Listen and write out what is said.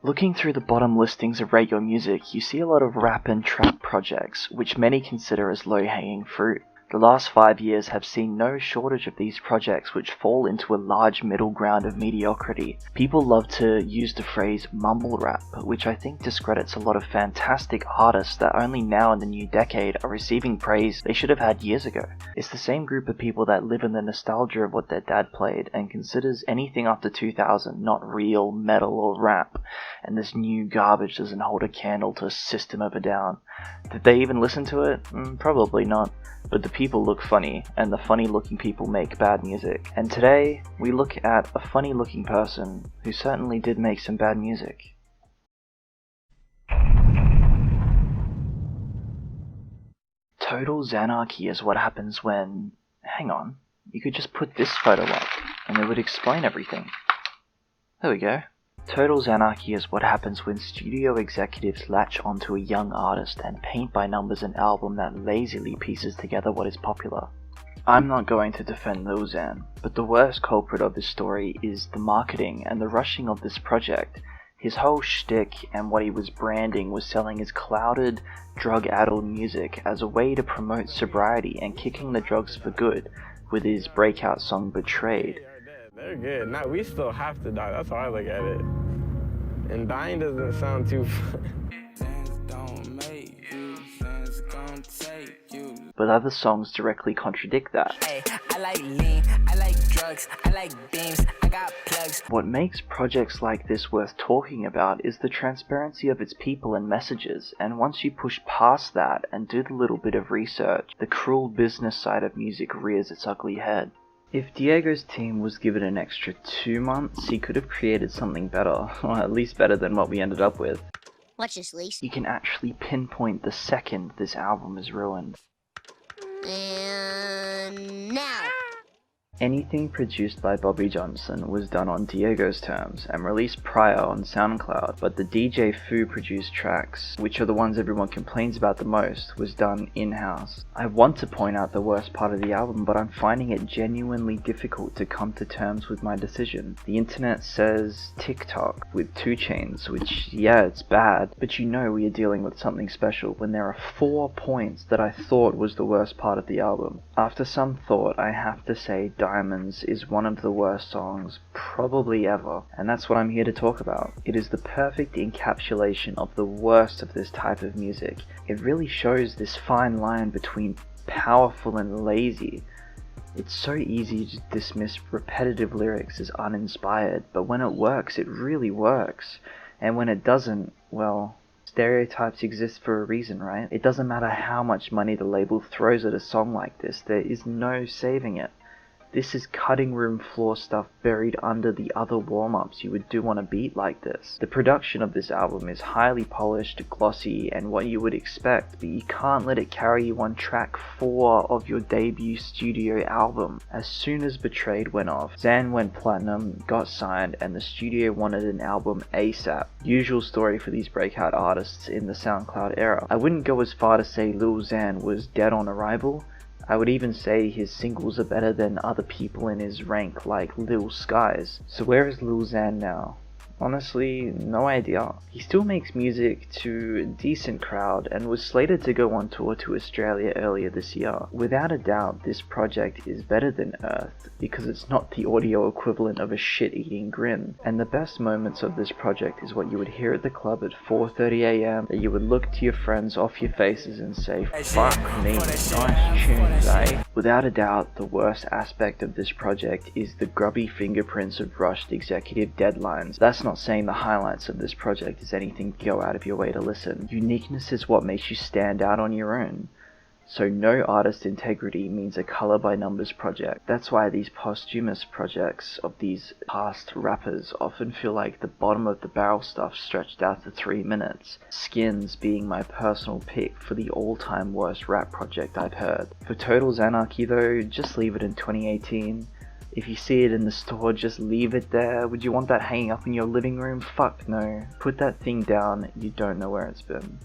Looking through the bottom listings of Rate Your Music, you see a lot of rap and trap projects, which many consider as low-hanging fruit. The last 5 years have seen no shortage of these projects which fall into a large middle ground of mediocrity. People love to use the phrase mumble rap, which I think discredits a lot of fantastic artists that only now in the new decade are receiving praise they should have had years ago. It's the same group of people that live in the nostalgia of what their dad played and considers anything after 2000 not real metal or rap, and this new garbage doesn't hold a candle to System of a Down. Did they even listen to it? Probably not. But the people look funny, and the funny looking people make bad music. And today, we look at a funny looking person who certainly did make some bad music. Total Xanarchy is what happens when... Hang on, you could just put this photo up, and it would explain everything. There we go. Total Xanarchy is what happens when studio executives latch onto a young artist and paint by numbers an album that lazily pieces together what is popular. I'm not going to defend Lil Xan, but the worst culprit of this story is the marketing and the rushing of this project. His whole shtick and what he was branding was selling his clouded, drug-addled music as a way to promote sobriety and kicking the drugs for good, with his breakout song Betrayed. They're good. Now we still have to die. That's how I look at it. And dying doesn't sound too fun. But other songs directly contradict that. Hey, I like lean, I like drugs, I like beams, I got plugs. What makes projects like this worth talking about is the transparency of its people and messages, and once you push past that and do the little bit of research, the cruel business side of music rears its ugly head. If Diego's team was given an extra 2 months, he could have created something better, or at least better than what we ended up with. Watch this, Lise. You can actually pinpoint the second this album is ruined. And now. Anything produced by Bobby Johnson was done on Diego's terms and released prior on SoundCloud, but the DJ Fu produced tracks, which are the ones everyone complains about the most, was done in-house. I want to point out the worst part of the album, but I'm finding it genuinely difficult to come to terms with my decision. The internet says TikTok with 2 Chainz, which, yeah, it's bad, but you know we are dealing with something special when there are 4 points that I thought was the worst part of the album. After some thought, I have to say Diamonds is one of the worst songs probably ever, and that's what I'm here to talk about. It is the perfect encapsulation of the worst of this type of music. It really shows this fine line between powerful and lazy. It's so easy to dismiss repetitive lyrics as uninspired, but when it works, it really works. And when it doesn't, well, stereotypes exist for a reason, right? It doesn't matter how much money the label throws at a song like this, there is no saving it. This is cutting room floor stuff buried under the other warm-ups you would do on a beat like this. The production of this album is highly polished, glossy, and what you would expect, but you can't let it carry you on track 4 of your debut studio album. As soon as Betrayed went off, Xan went platinum, got signed, and the studio wanted an album ASAP. Usual story for these breakout artists in the SoundCloud era. I wouldn't go as far to say Lil Xan was dead on arrival. I would even say his singles are better than other people in his rank like Lil Skies. So where is Lil Xan now? Honestly, no idea. He still makes music to a decent crowd and was slated to go on tour to Australia earlier this year. Without a doubt, this project is better than Earth because it's not the audio equivalent of a shit-eating grin. And the best moments of this project is what you would hear at the club at 4:30 AM, that you would look to your friends off your faces and say, "Fuck me, nice tunes, eh?" Without a doubt, the worst aspect of this project is the grubby fingerprints of rushed executive deadlines. That's not saying the highlights of this project is anything to go out of your way to listen. Uniqueness is what makes you stand out on your own. So no artist integrity means a color by numbers project. That's why these posthumous projects of these past rappers often feel like the bottom of the barrel stuff stretched out to 3 minutes. Skins being my personal pick for the all-time worst rap project I've heard. For Total Xanarchy though, just leave it in 2018. If you see it in the store, just leave it there. Would you want that hanging up in your living room? Fuck no. Put that thing down, you don't know where it's been.